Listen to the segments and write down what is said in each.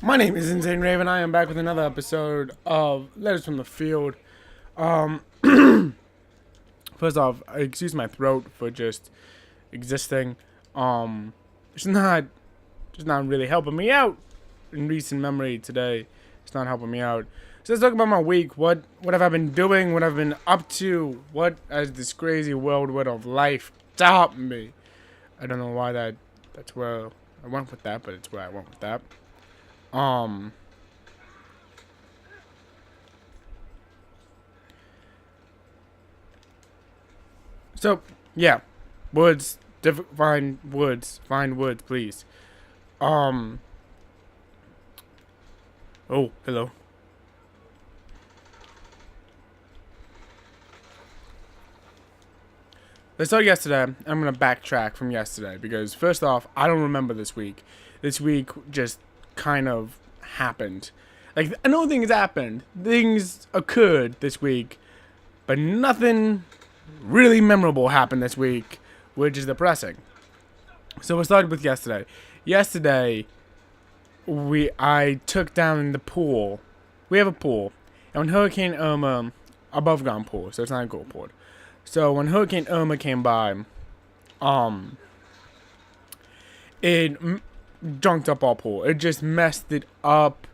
My name is Insane Raven. I am back with another episode of Letters from the Field. Um, First off, excuse my throat for just existing. It's not really helping me out in recent memory today. It's not helping me out. So let's talk about my week. What have I been doing? What I've been up to? What has this crazy whirlwind of life taught me? I don't know why that's where I went with that, but it's where I went with that. So, yeah. Words. Find words. Find words, please. Oh, hello. Let's start yesterday. I'm going to backtrack from yesterday because, first off, I don't remember this week. This week just kind of happened. Like, I know things happened. Things occurred this week, but nothing really memorable happened this week, which is depressing. So we started with yesterday. Yesterday, I took down the pool. We have a pool, and when Hurricane Irma, above ground pool, so it's not a gold pool. So when Hurricane Irma came by, it junked up our pool. It just messed it up.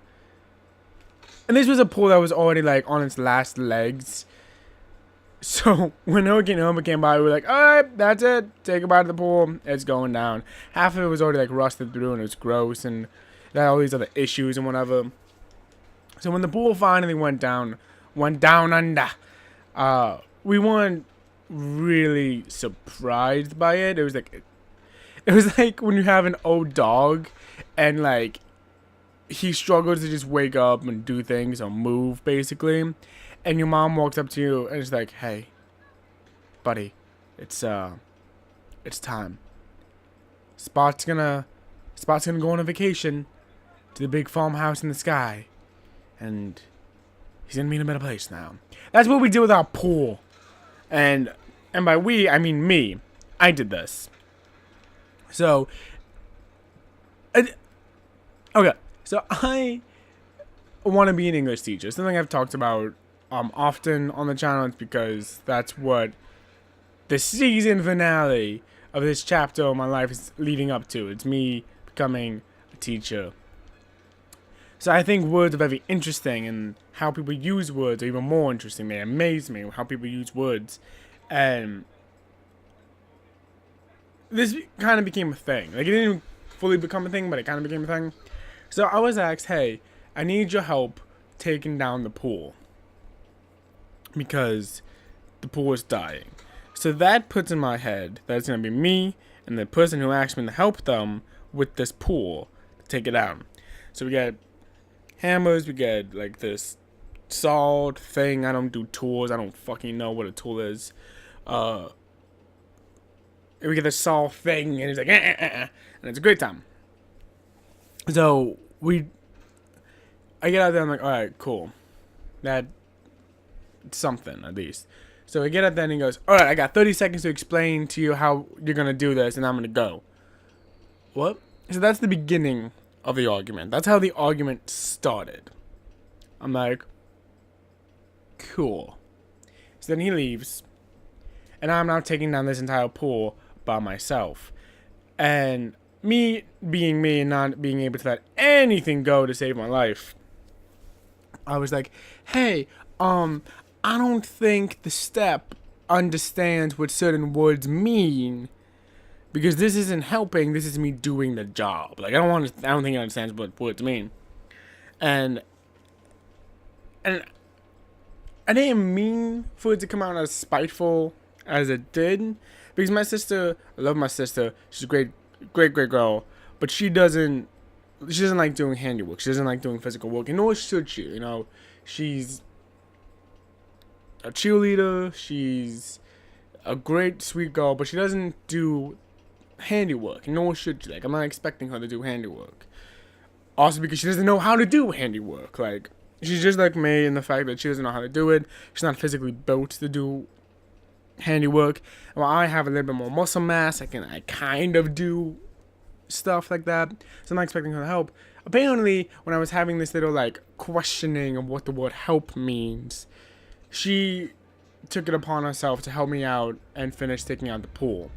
And this was a pool that was already like on its last legs. So when Hurricane Irma came by, we were like, alright, that's it. Say goodbye to the pool. It's going down. Half of it was already like rusted through and it was gross and it had all these other issues and whatever. So when the pool finally went down under, we weren't really surprised by it. It was like when you have an old dog and like he struggles to just wake up and do things or move basically, and your mom walks up to you and is like, "Hey, buddy, it's time. Spot's gonna go on a vacation to the big farmhouse in the sky, and he's gonna be in a better place now." That's what we did with our pool, and by we I mean me. I did this. So, okay. So I want to be an English teacher. Something I've talked about often on the channel. It's because that's what the season finale of this chapter of my life is leading up to. It's me becoming a teacher. So I think words are very interesting, and how people use words are even more interesting. They amaze me how people use words, and this kind of became a thing. Like, it didn't fully become a thing, but it kind of became a thing. So I was asked, hey, I need your help taking down the pool, because the pool is dying. So that puts in my head that it's going to be me and the person who asked me to help them with this pool to take it down. So we get hammers, we get like this sawed thing. I don't do tools. I don't fucking know what a tool is. We get the saw thing, and he's like, and it's a great time. So I get out there, I'm like, alright, cool. That's something, at least. So I get out there, and he goes, alright, I got 30 seconds to explain to you how you're gonna do this, and I'm gonna go. What? So that's the beginning of the argument. That's how the argument started. I'm like, cool. So then he leaves, and I'm now taking down this entire pool by myself. And me being me and not being able to let anything go to save my life, I was like, hey, I don't think the step understands what certain words mean, because this isn't helping. This is me doing the job. Like, I don't think it understands what words mean. And I didn't mean for it to come out as spiteful as it did, because my sister, I love my sister. She's a great girl, but she doesn't like doing handiwork. She doesn't like doing physical work, and nor should she. You know, she's a cheerleader. She's a great, sweet girl, but she doesn't do handiwork, nor should she. Like, I'm not expecting her to do handiwork. Also, because she doesn't know how to do handiwork. Like, she's just like me in the fact that she doesn't know how to do it. She's not physically built to do handiwork. Well, I have a little bit more muscle mass. I kind of do stuff like that. So I'm not expecting her to help. Apparently, when I was having this little like questioning of what the word help means, she took it upon herself to help me out and finish taking out the pool,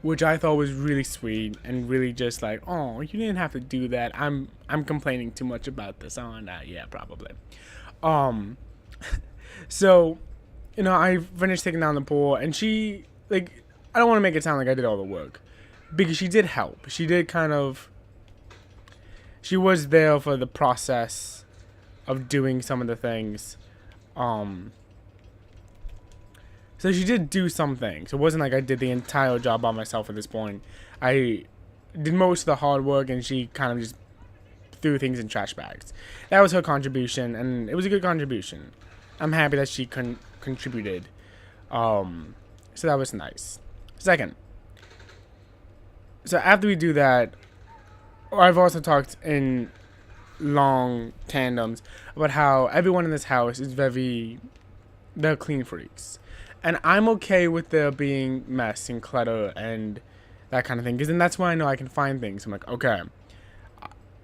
which I thought was really sweet and really just like, oh, you didn't have to do that. I'm complaining too much about this, aren't I? Yeah, probably. So, you know, I finished taking down the pool, and she, like, I don't want to make it sound like I did all the work, because she did help. She did kind of, she was there for the process of doing some of the things. So she did do some things. It wasn't like I did the entire job by myself at this point. I did most of the hard work, and she kind of just threw things in trash bags. That was her contribution, and it was a good contribution. I'm happy that she contributed. So that was nice. Second, so after we do that, I've also talked in long tandems about how everyone in this house is they're clean freaks. And I'm okay with there being mess and clutter and that kind of thing, because then that's when I know I can find things. I'm like, okay,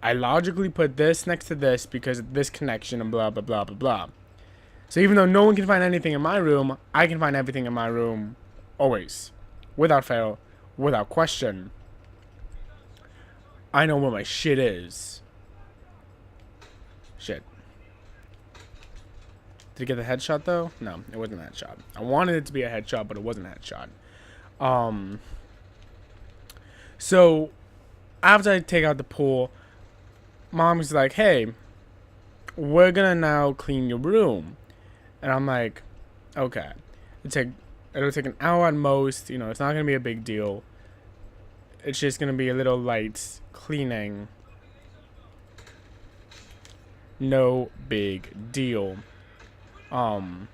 I logically put this next to this because of this connection and blah, blah, blah, blah, blah. So even though no one can find anything in my room, I can find everything in my room always, without fail, without question. I know where my shit is. Shit. Did it get the headshot though? No, it wasn't a headshot. I wanted it to be a headshot, but it wasn't a headshot. So after I take out the pool, mom's like, hey, we're gonna now clean your room. And I'm like, okay. It'll take an hour at most, you know, it's not gonna be a big deal. It's just gonna be a little light cleaning. No big deal. It'll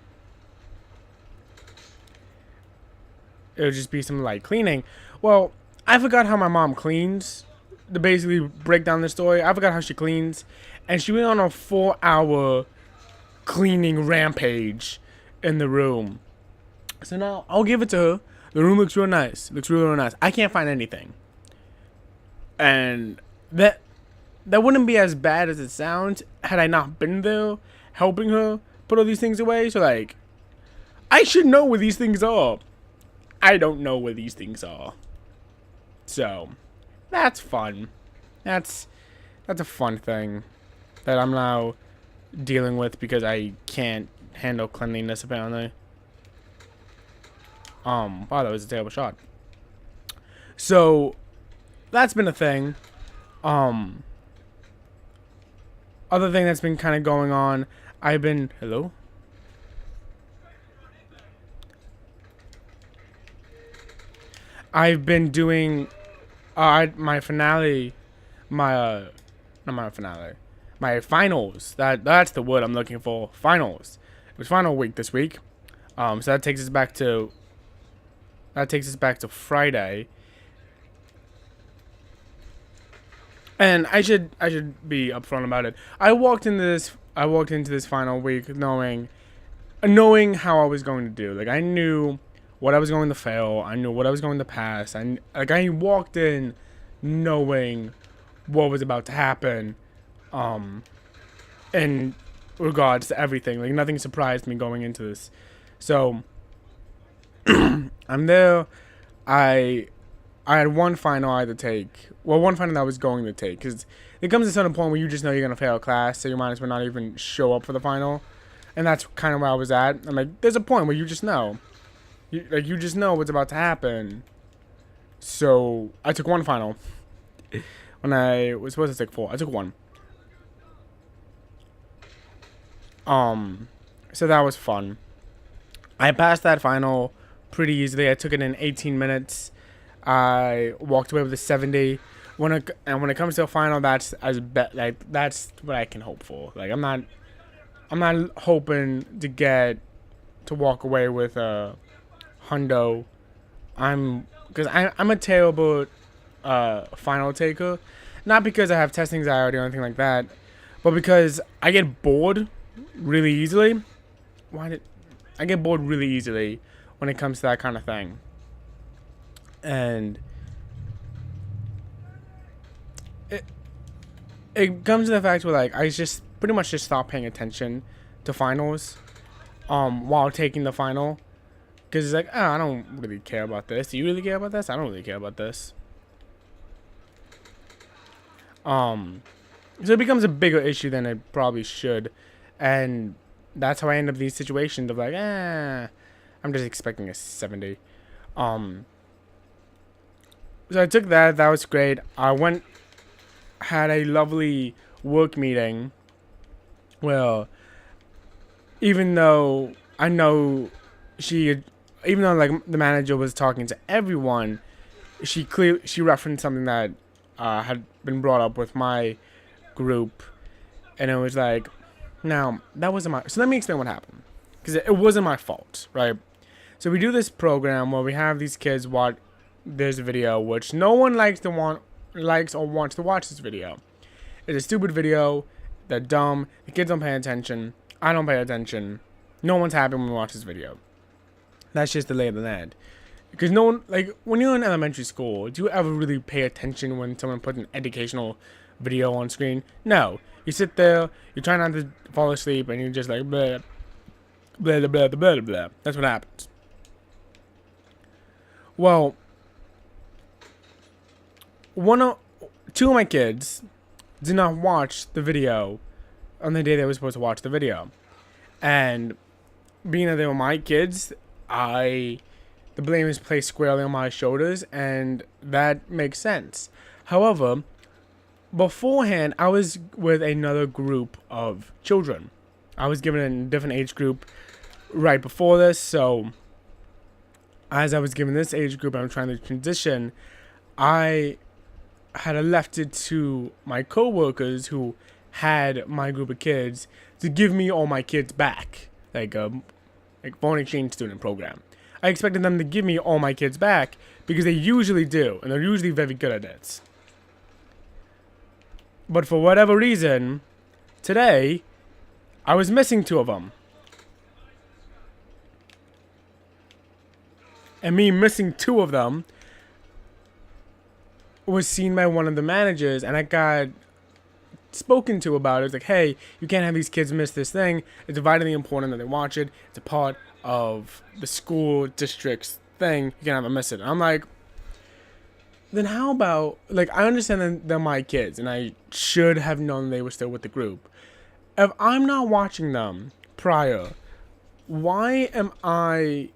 just be some light cleaning. Well, I forgot how my mom cleans. To basically break down the story, I forgot how she cleans, and she went on a 4-hour cleaning rampage in the room. So now I'll give it to her. The room looks real nice. Looks real nice. I can't find anything, and that wouldn't be as bad as it sounds had I not been there helping her put all these things away. So like, I should know where these things are. I don't know where these things are. So that's fun. That's a fun thing that I'm now dealing with because I can't handle cleanliness apparently. Wow, that was a terrible shot. So that's been a thing. Other thing that's been kind of going on, hello? I've been doing my finale, not my finale, my finals. That's the word I'm looking for. Finals. It was final week this week. So that takes us back to Friday. And I should be upfront about it. I walked into this final week knowing how I was going to do. Like, I knew what I was going to fail. I knew what I was going to pass. I walked in knowing what was about to happen. In regards to everything. Like, nothing surprised me going into this. So I'm there. I had one final I had to take. Well, one final that I was going to take. Because it comes to a certain point where you just know you're going to fail a class. So you might as well not even show up for the final. And that's kind of where I was at. I'm like, there's a point where you just know. You just know what's about to happen. So I took one final. When I was supposed to take 4. I took 1. So that was fun. I passed that final pretty easily. I took it in 18 minutes. I walked away with a 70. When it comes to a final, that's that's what I can hope for. Like, I'm not hoping to walk away with a hundo. I'm a terrible final taker. Not because I have test anxiety or anything like that, but because I get bored really easily. I get bored really easily when it comes to that kind of thing. And it comes to the fact where like I just pretty much just stopped paying attention to finals while taking the final, because it's like, oh, I don't really care about this. Do you really care about this? I don't really care about this. So it becomes a bigger issue than it probably should, and that's how I end up in these situations of like, I'm just expecting a 70. So I took that. That was great. I had a lovely work meeting. Well, even though I know even though like the manager was talking to everyone, she referenced something that had been brought up with my group, and it was like, now that wasn't my. So let me explain what happened, because it wasn't my fault, right? So we do this program where we have these kids watch this video, which no one likes or wants to watch this video. It's a stupid video. They're dumb. The kids don't pay attention. I don't pay attention. No one's happy when we watch this video. That's just the lay of the land. Because no one, like, when you're in elementary school, do you ever really pay attention when someone puts an educational video on screen? No. You sit there, you try not to fall asleep, and you're just like, blah, blah, blah, blah, blah, blah, blah. That's what happens. Well, two of my kids did not watch the video on the day they were supposed to watch the video. And being that they were my kids, the blame is placed squarely on my shoulders, and that makes sense. However, beforehand, I was with another group of children. I was given a different age group right before this, so as I was given this age group, I'm trying to transition, I had left it to my co-workers who had my group of kids to give me all my kids back, like foreign exchange student program. I expected them to give me all my kids back because they usually do, and they're usually very good at it. But for whatever reason, today, I was missing two of them. And me missing two of them was seen by one of the managers, and I got spoken to about it. It's like, hey, you can't have these kids miss this thing. It's vitally important that they watch it. It's a part of the school district's thing. You can't have them miss it. And I'm like, then how about, like, I understand that they're my kids, and I should have known they were still with the group. If I'm not watching them prior, why am I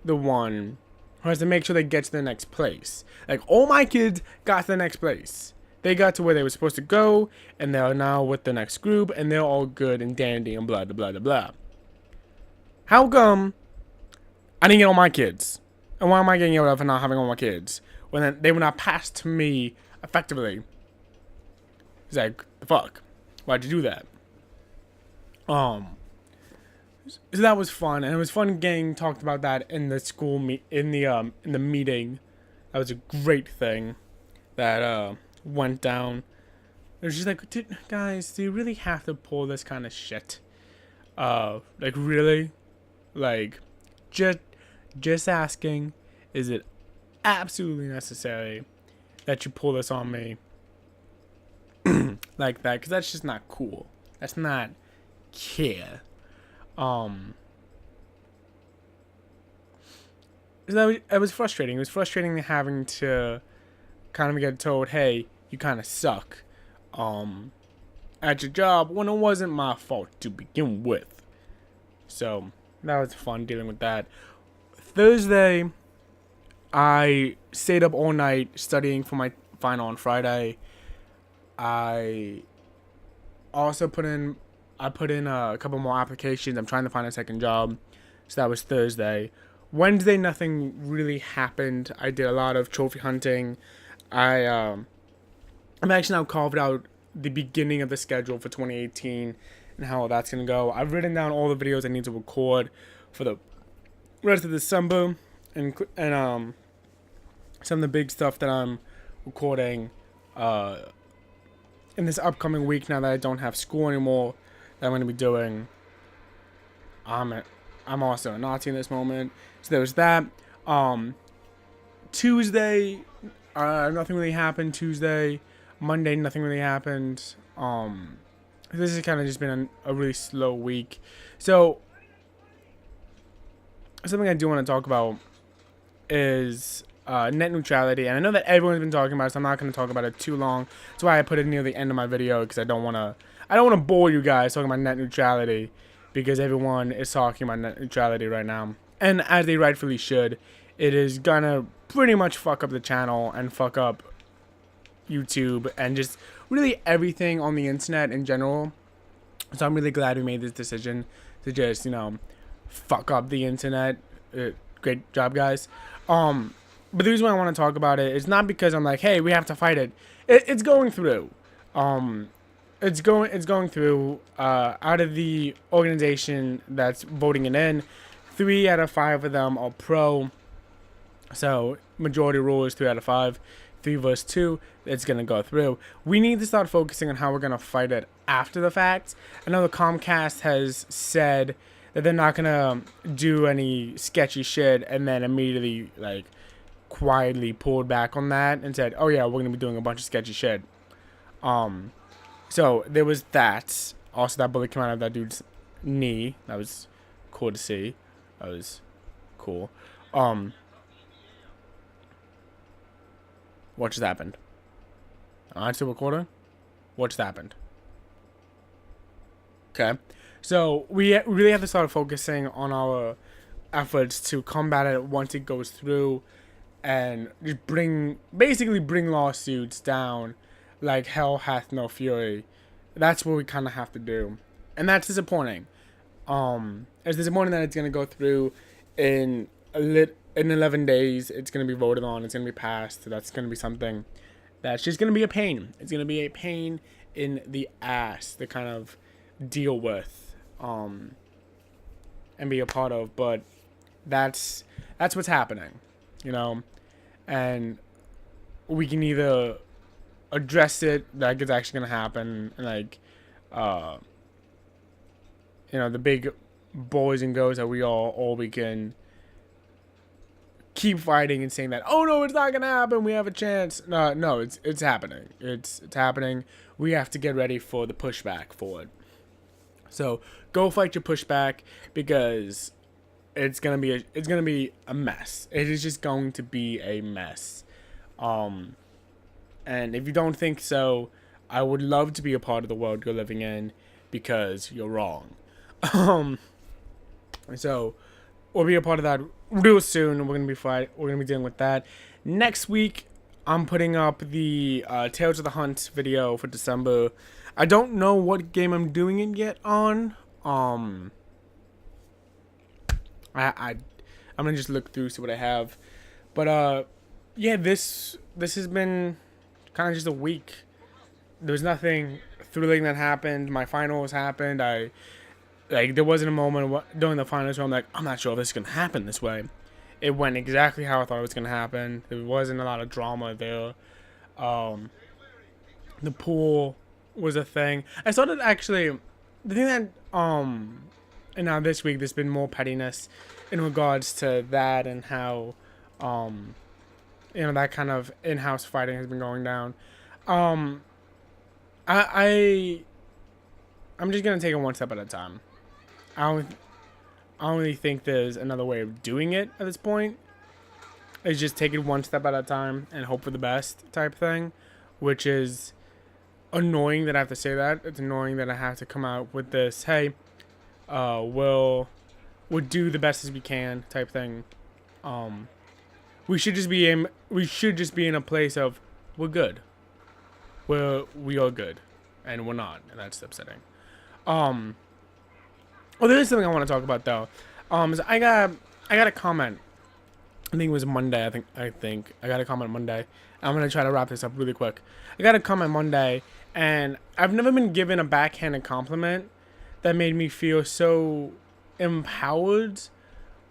the one who has to make sure they get to the next place? Like, all my kids got to the next place. They got to where they were supposed to go, and they're now with the next group, and they're all good and dandy and blah, blah, blah, blah, blah. How come I didn't get all my kids? And why am I getting yelled at for not having all my kids when they were not passed to me effectively? It's like, the fuck? Why'd you do that? So that was fun, and it was fun getting talked about that in the school in the meeting. That was a great thing that went down. It was just like, guys, do you really have to pull this kind of shit? Like, really? Like, just asking, is it absolutely necessary that you pull this on me like that? Because that's just not cool. That's not care. It was frustrating. It was frustrating having to kind of get told, hey, you kind of suck at your job when it wasn't my fault to begin with. So that was fun dealing with that. Thursday, I stayed up all night studying for my final on Friday. I also put in a couple more applications. I'm trying to find a second job. So that was Thursday. Wednesday, nothing really happened. I did a lot of trophy hunting. I'm actually now carved out the beginning of the schedule for 2018 and how that's going to go. I've written down all the videos I need to record for the rest of December and some of the big stuff that I'm recording in this upcoming week now that I don't have school anymore that I'm going to be doing. I'm also a Nazi in this moment. So there was that. Tuesday, nothing really happened Tuesday. Monday, nothing really happened. This has kind of just been a really slow week. So, something I do want to talk about is net neutrality. And I know that everyone's been talking about it, so I'm not going to talk about it too long. That's why I put it near the end of my video, because I don't want to bore you guys talking about net neutrality, because everyone is talking about net neutrality right now. And as they rightfully should, it is going to pretty much fuck up the channel and fuck up YouTube and just really everything on the internet in general. So I'm really glad we made this decision to just, fuck up the internet. Great job, guys. But the reason why I want to talk about it is not because I'm like, hey, we have to fight it. It's going through. It's going through. Out of the organization that's voting it in, 3 out of 5 of them are pro. So majority rule is 3 out of 5. 3 versus 2, it's gonna go through. We need to start focusing on how we're gonna fight it after the fact. I know the Comcast has said that they're not gonna do any sketchy shit, and then immediately quietly pulled back on that and said, oh yeah, we're gonna be doing a bunch of sketchy shit. So there was that. Also, that bullet came out of that dude's knee. That was cool to see. That was cool. What just happened? I'm still recording? What just happened? Okay. So, we really have to start focusing on our efforts to combat it once it goes through, and just basically bring lawsuits down like hell hath no fury. That's what we kind of have to do. And that's disappointing. It's disappointing that it's going to go through in 11 days. It's going to be voted on. It's going to be passed. That's going to be something that's just going to be a pain. It's going to be a pain in the ass to kind of deal with and be a part of. But that's what's happening, and we can either address it, like it's actually going to happen, and the big boys and girls that we are, or we can keep fighting and saying that, oh no, it's not gonna happen, we have a chance. No, it's happening. It's happening. We have to get ready for the pushback for it. So go fight your pushback, because it's gonna be a mess. It is just going to be a mess. And if you don't think so, I would love to be a part of the world you're living in, because you're wrong. So we'll be a part of that real soon. We're gonna be dealing with that next week. I'm putting up the Tales of the Hunt video for December. I don't know what game I'm doing it yet on. I'm gonna just look through, see what I have. But yeah, this has been kind of just a week. There was nothing thrilling that happened. My finals happened. There wasn't a moment during the finals where I'm like, I'm not sure if this is going to happen this way. It went exactly how I thought it was going to happen. There wasn't a lot of drama there. The pool was a thing. I started actually, the thing that, and now this week there's been more pettiness in regards to that, and how, that kind of in-house fighting has been going down. I'm just going to take it one step at a time. I don't really think there's another way of doing it at this point. It's just take it one step at a time and hope for the best type thing, which is annoying that I have to say that. It's annoying that I have to come out with this, hey, we'll do the best as we can type thing. We should just be in a place of we're good. We are good, and we're not, and that's upsetting. Well, there is something I want to talk about though. So I got a comment. I think it was Monday. I think I got a comment Monday. I'm gonna try to wrap this up really quick. I got a comment Monday, and I've never been given a backhanded compliment that made me feel so empowered,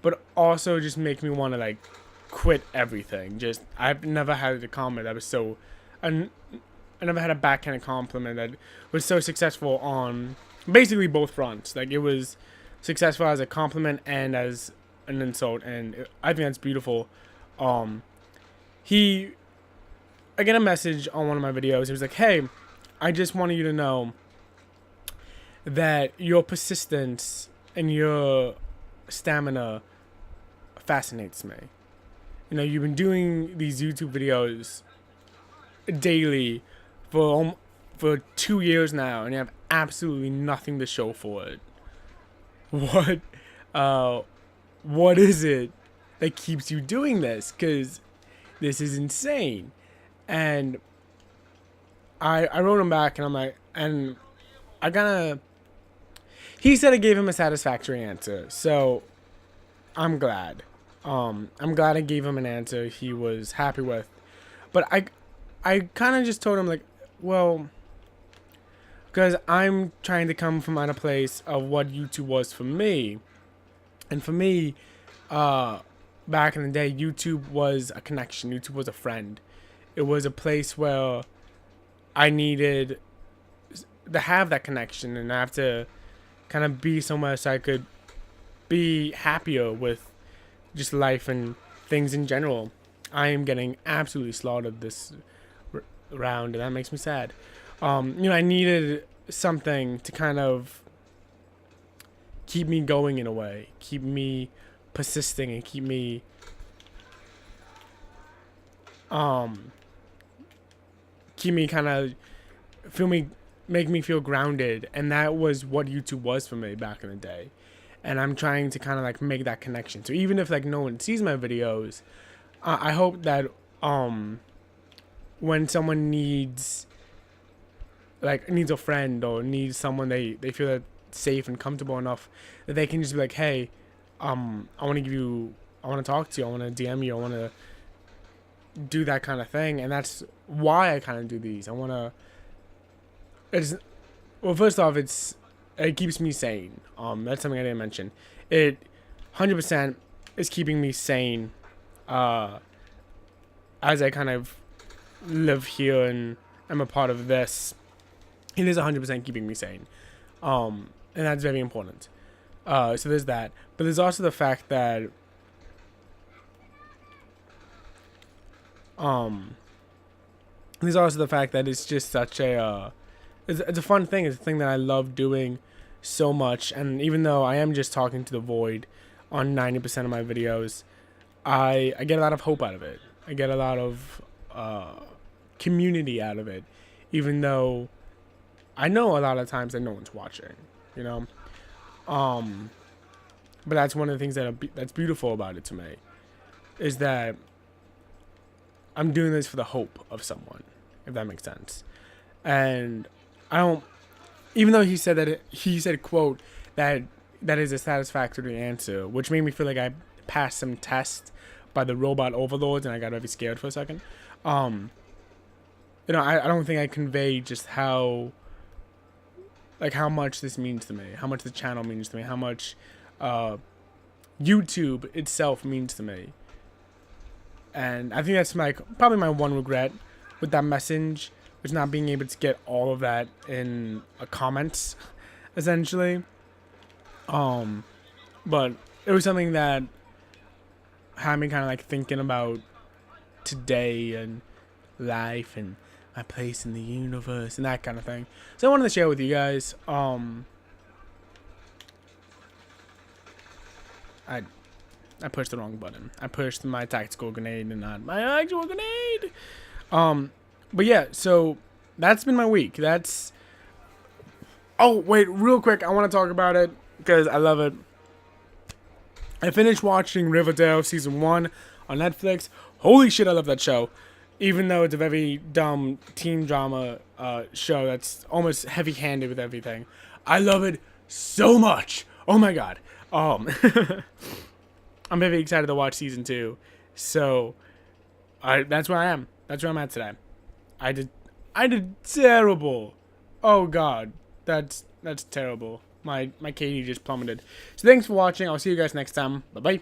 but also just make me want to quit everything. I've never had a comment that was so. I never had a backhanded compliment that was so successful on basically both fronts. It was successful as a compliment and as an insult, and I think that's beautiful. I get a message on one of my videos. It was like, hey, I just wanted you to know that your persistence and your stamina fascinates me. You know, you've been doing these YouTube videos daily for 2 years now, and you have absolutely nothing to show for it. What is it that keeps you doing this? Because this is insane. And I wrote him back, and I'm like, and I gotta. He said I gave him a satisfactory answer, so I'm glad. I'm glad I gave him an answer he was happy with. But I kind of just told him, like, well, because I'm trying to come from out a place of what YouTube was for me. And for me, back in the day, YouTube was a connection. YouTube was a friend. It was a place where I needed to have that connection, and I have to kind of be somewhere so I could be happier with just life and things in general. I am getting absolutely slaughtered this round, and that makes me sad. I needed something to kind of keep me going in a way, keep me persisting, and keep me kind of make me feel grounded. And that was what YouTube was for me back in the day. And I'm trying to kind of like make that connection. So even if like no one sees my videos, I hope that when someone needs a friend or needs someone they feel that safe and comfortable enough that they can just be like, hey, I want to talk to you, I want to DM you, I want to do that kind of thing. And that's why I kind of do these. I want to, first off, it keeps me sane. That's something I didn't mention. It 100% is keeping me sane as I kind of live here and I'm a part of this. It is 100% keeping me sane. And that's very important. So there's that. But there's also the fact that it's just such a it's a fun thing. It's a thing that I love doing so much. And even though I am just talking to the void on 90% of my videos, I get a lot of hope out of it. I get a lot of community out of it, even though I know a lot of times that no one's watching, you know. But that's one of the things that's beautiful about it to me, is that I'm doing this for the hope of someone, if that makes sense. And I don't, even though he said quote that is a satisfactory answer, which made me feel like I passed some test by the robot overlords, and I got very scared for a second. I don't think I conveyed just how much this means to me, how much the channel means to me, how much YouTube itself means to me. And I think that's probably my one regret with that message, was not being able to get all of that in a comments, essentially. But it was something that had me kind of like thinking about today and life and my place in the universe and that kind of thing. So I wanted to share with you guys. I pushed the wrong button. I pushed my tactical grenade and not my actual grenade. But yeah, so that's been my week. Oh, wait, real quick. I want to talk about it because I love it. I finished watching Riverdale Season 1 on Netflix. Holy shit, I love that show. Even though it's a very dumb teen drama show that's almost heavy-handed with everything. I love it so much. Oh my god. I'm very excited to watch Season 2. So, that's where I am. That's where I'm at today. I did terrible. Oh god. That's terrible. My KD just plummeted. So thanks for watching. I'll see you guys next time. Bye-bye.